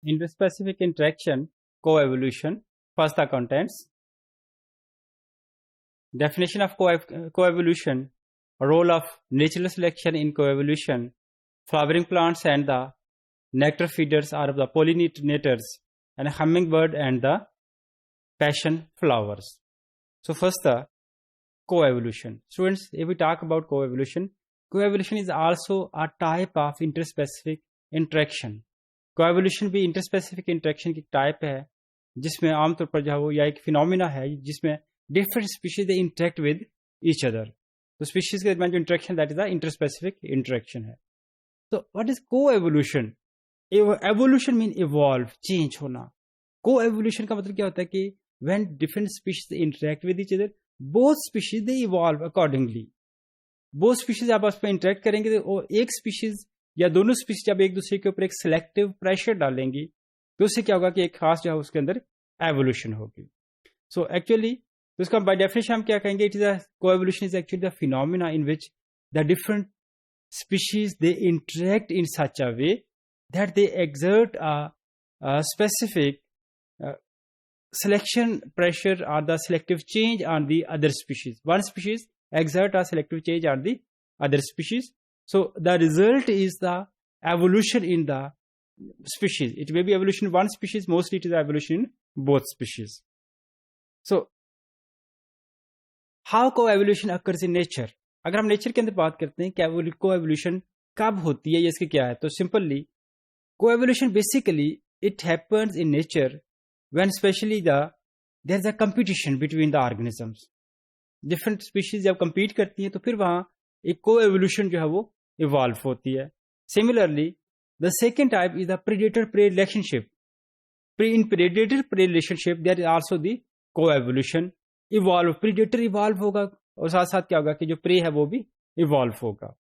Interspecific interaction, coevolution. First, the contents. Definition of coevolution, role of natural selection in coevolution. Flowering plants and the nectar feeders are the pollinators, and hummingbird and the passion flowers. So first, the coevolution. Students, if we talk about coevolution is also a type of interspecific interaction. Coevolution भी interspecific interaction की type है जिसमें आमतौर पर जो है वो या एक फिनोमिना है जिसमें different species they interact with each other. तो स्पीशीज के दरमियान जो interaction that is the interspecific interaction है. तो what is coevolution? Evolution mean evolve, change होना. कोएवोल्यूशन का मतलब क्या होता है कि when different species interact with each other, both species they evolve accordingly. Both species आपस में इंटरेक्ट करेंगे और एक स्पीशीज या दोनों स्पीशीज जब एक दूसरे के ऊपर एक सिलेक्टिव प्रेशर डालेंगी तो उससे क्या होगा कि एक खास जो है उसके अंदर एवोल्यूशन होगी. सो एक्चुअली तो इसका बाय डेफिनेशन हम क्या कहेंगे? It is a coevolution is actually the phenomena in which the different species they interact in such a way that they exert a specific selection pressure or the selective change on the other species. One species exert a selective change on the other species. So the result is the evolution in the species. It may be evolution in one species, mostly it is evolution in both species. So how coevolution occurs in nature? अगर हम nature के अंदर बात करते हैं कि coevolution कब होती है या इसके क्या है, तो simply coevolution basically it happens in nature when especially there is a competition between the organisms. Different species जब compete करती हैं तो फिर वहाँ एक co-evolution जो है वो evolve होती है. Similarly, the second type is the predator-prey relationship. In predator-prey relationship, there is also the co-evolution. Evolve, predator evolve होगा और साथ साथ क्या होगा कि जो prey है वो भी evolve होगा.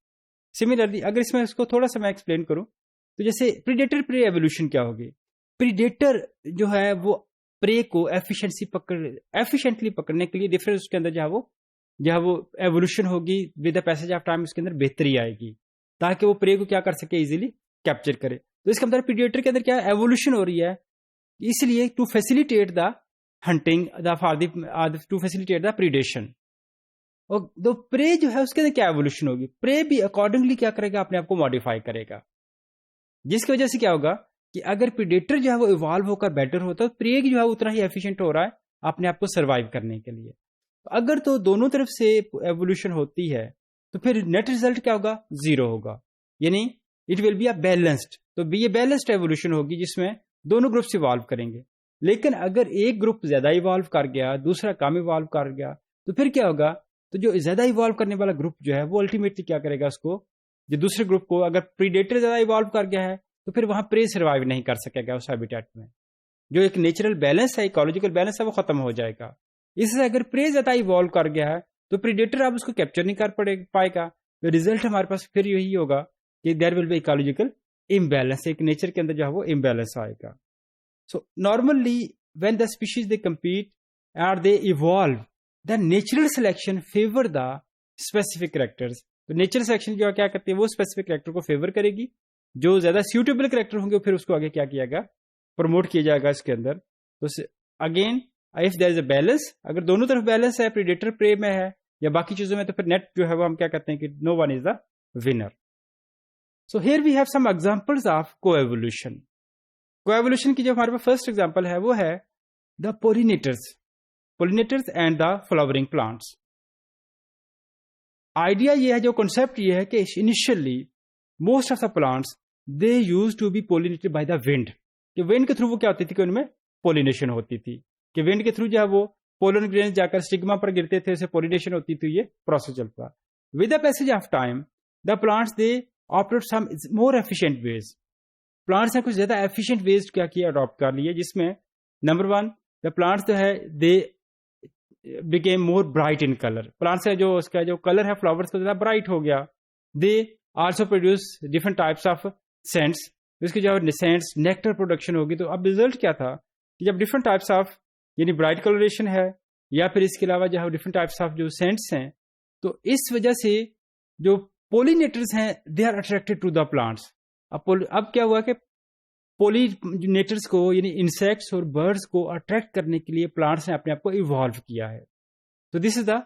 Similarly, अगर इसमें इसको थोड़ा सा मैं explain करूँ तो जैसे predator-prey evolution क्या होगी? प्रीडेटर जो है वो प्रे को एफिशिएंटली पकड़ने के लिए डिफरेंट उसके अंदर जो है वो एवोल्यूशन होगी. With the passage of time उसके अंदर बेहतरी आएगी ताकि वो प्रे को क्या कर सके, इजीली कैप्चर करे. तो इसके अंदर प्रीडेटर के अंदर क्या एवोल्यूशन हो रही है, इसलिए to facilitate the hunting to facilitate the predation. और दो प्रे जो है उसके अंदर क्या एवोल्यूशन होगी, प्रे भी अकॉर्डिंगली क्या करेगा, अपने आप को मॉडिफाई करेगा. जिसकी वजह से क्या होगा कि अगर प्रीडेटर जो है वो इवॉल्व होकर बेटर होता है तो प्रे जो है उतना ही एफिशिएंट हो रहा है अपने आप को सर्वाइव करने के लिए. अगर तो दोनों तरफ से एवोल्यूशन होती है तो फिर नेट रिजल्ट क्या होगा, जीरो होगा. यानी it will be a balanced. तो ये बैलेंस्ड एवोल्यूशन होगी जिसमें दोनों ग्रुप्स इवॉल्व करेंगे. लेकिन अगर एक ग्रुप ज्यादा इवॉल्व कर गया, दूसरा कम इवॉल्व कर गया, तो फिर क्या होगा, तो जो ज्यादा इवॉल्व करने वाला ग्रुप जो है वो अल्टीमेटली क्या करेगा, उसको जो दूसरे ग्रुप को, अगर प्रीडेटर ज्यादा इवॉल्व कर गया है तो फिर वहां प्रे सर्वाइव नहीं कर सकेगा उस हैबिटेट में. जो एक नेचुरल बैलेंस है, इकोलॉजिकल बैलेंस है, वो खत्म हो जाएगा. इससे अगर प्रे ज्यादा इवॉल्व कर गया है तो प्रीडेटर अब उसको कैप्चर नहीं कर पाएगा. तो रिजल्ट हमारे पास फिर यही होगा कि there will be ecological imbalance. एक नेचर के अंदर जो है वो इम्बैलेंस आएगा. So normally when the species they compete और they evolve, the natural selection favour the specific characters. तो नेचुरल सिलेक्शन जो क्या करती है, वो स्पेसिफिक कैरेक्टर को फेवर करेगी. जो ज्यादा सूटेबल कैरेक्टर होंगे फिर उसको आगे क्या किया जाएगा, प्रमोट किया जाएगा इसके अंदर. तो again if there is a balance, अगर दोनों तरफ बैलेंस है, प्रीडेटर प्रे में है या बाकी चीजों में, तो फिर नेट जो है वो हम क्या कहते हैं कि no one is the winner. So here we have some examples of coevolution. Coevolution की जो हमारे पास फर्स्ट एग्जांपल है वो है the pollinators and the flowering plants. Idea ये है, जो कॉन्सेप्ट ये है कि initially most of the plants they use to be pollinated by the wind. कि विंड के थ्रू वो क्या होती थी कि उनमें पोलिनेशन होती थी, कि विंड के थ्रू जो है वो पोलन ग्रेन्स जाकर स्टिग्मा पर गिरते थे, उसे पोलिनेशन होती थी. ये प्रोसेस चलता. With the passage of time the plants they operate some more efficient ways. Plants ने कुछ ज्यादा एफिशिएंट वेज क्या किया, अडॉप्ट कर लिए, जिसमें नंबर वन, द प्लांट्स जो है they became more bright in colour. Plants का जो उसका जो कलर है फ्लावर्स का ज्यादा ब्राइट हो गया. दे also produce different types of scents. इसकी जो सेंट्स नेक्टर प्रोडक्शन होगी. तो अब रिजल्ट क्या था कि जब डिफरेंट टाइप्स ऑफ यानी ब्राइट कलरेशन है या फिर इसके अलावा जो डिफरेंट टाइप्स ऑफ जो सेंट्स हैं, तो इस वजह से जो पोलिनेटर्स हैं they are attracted to the plants. अब क्या हुआ कि पोलिनेटर्स को यानी इंसेक्ट्स और बर्ड्स को अट्रैक्ट करने के लिए प्लांट्स ने अपने आप को इवॉल्व किया है। तो this is the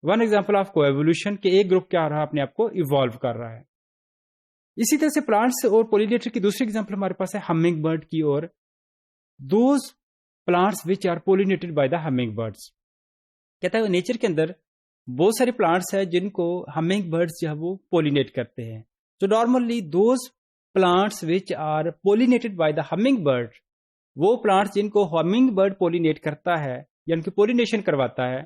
one example of coevolution के एक ग्रुप क्या रहा अपने आप को इवॉल्व कर रहा है। इसी तरह से प्लांट्स और पोलिनेटर की दूसरी एग्जांपल हमारे पास है हमिंग बर्ड की, और those plants which are pollinated by the humming birds. कहता है नेचर के अंदर बहुत सारे प्लांट्स हैं जिनको हमिंग बर्ड्स जो है वो पोलिनेट करते हैं। तो normally those plants which are pollinated by the humming bird, वो प्लांट्स जिनको हमिंग बर्ड पोलिनेट करता है या उनकी पोलिनेशन करवाता है,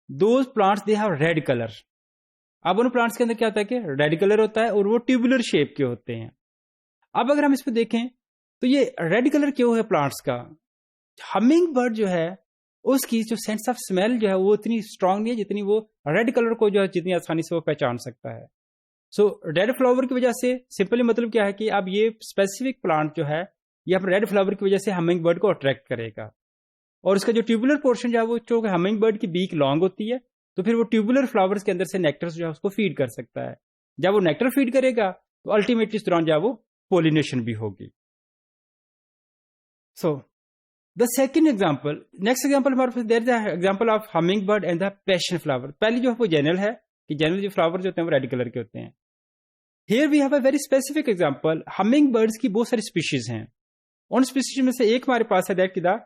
those plants they have red colour. अब उन प्लांट्स के अंदर क्या होता है कि रेड कलर होता है और वो ट्यूबुलर शेप के होते हैं। अब अगर हम इस पर देखें तो ये रेड कलर क्यों है प्लांट्स का? हमिंग बर्ड जो है उसकी जो सेंस ऑफ स्मेल जो है वो इतनी स्ट्रांग नहीं है जितनी वो रेड कलर को जो है जितनी आसानी से वो पहचान सकता है। सो रेड फ्लावर की वजह से सिंपली मतलब क्या है कि अब ये स्पेसिफिक प्लांट जो है ये अपने रेड फ्लावर की वजह से हमिंग बर्ड को अट्रैक्ट करेगा, और उसका जो ट्यूबुलर पोर्शन जो है वो जो हमिंग बर्ड की बीक लॉन्ग होती है, तो फिर वो ट्यूबुलर फ्लावर्स के अंदर से नेक्टर जो है उसको फीड कर सकता है। जब वो नेक्टर फीड करेगा तो अल्टीमेटली इस दौरान जो है वो पोलिनेशन भी होगी। So the second example, next example हमारे पास there is example of hummingbird and the passion flower. पहली जो है वो जनरल है कि जनरल जो फ्लावर जो होते हैं वो रेड कलर के होते हैं। Here we have a very specific example. Humming birds की बहुत सारी स्पीशीज हैं, उन स्पीशीज में से एक हमारे पास है दैट की the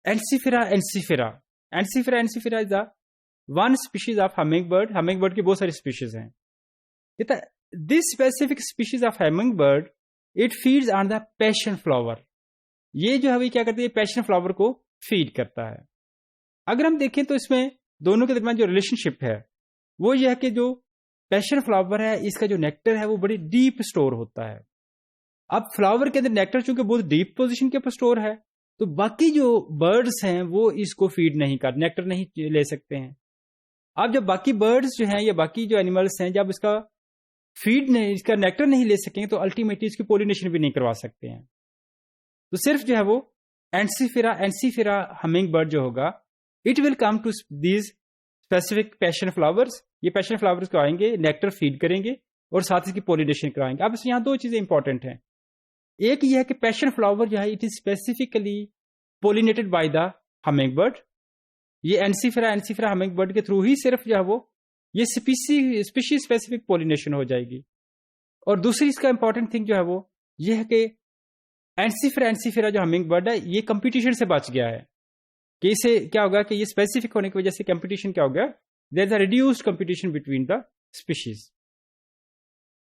Ensifera Ensifera. Ensifera Ensifera is the one species of hummingbird. Humming bird की बहुत सारी स्पीशीज हैं। This specific species of hummingbird it feeds on the passion flower. ये जो है वो क्या करती है, पैशन फ्लावर को फीड करता है। अगर हम देखें तो इसमें दोनों के दरमियान जो रिलेशनशिप है वो ये है कि जो पैशन फ्लावर है इसका जो नेक्टर है वो बड़ी डीप स्टोर होता है। अब फ्लावर के अंदर नेक्टर चूंकि बहुत डीप पोजीशन के ऊपर स्टोर है तो बाकी जो बर्ड्स हैं वो इसको फीड नहीं कर, नेक्टर नहीं ले सकते हैं। अब जब बाकी बर्ड्स जो हैं या बाकी जो एनिमल्स हैं जब इसका फीड नहीं, इसका नेक्टर नहीं ले सकेंगे तो अल्टीमेटली इसकी पोलिनेशन भी नहीं करवा सकते हैं। तो सिर्फ जो है वो एंसिफेरा हमिंग बर्ड जो होगा it will come to these specific passion flowers. ये पैशन फ्लावर्स को आएंगे, नेक्टर फीड करेंगे और साथ इसकी पोलिनेशन कराएंगे। अब यहाँ दो चीजें इंपॉर्टेंट हैं। एक ये है कि पैशन फ्लावर जो है it is specifically pollinated by the humming bird. ये एंसिफेरा हमिंग बर्ड के थ्रू ही सिर्फ जो है वो ये स्पीशी स्पेसिफिक पोलिनेशन हो जाएगी। और दूसरी इसका इंपॉर्टेंट थिंग जो है वो ये है कि एंसिफेरा जो हमिंग बर्ड है ये कंपटीशन से बच गया है कि इसे क्या होगा कि ये स्पेसिफिक होने की वजह से कंपटीशन क्या हो गया, there is a reduced competition between the species.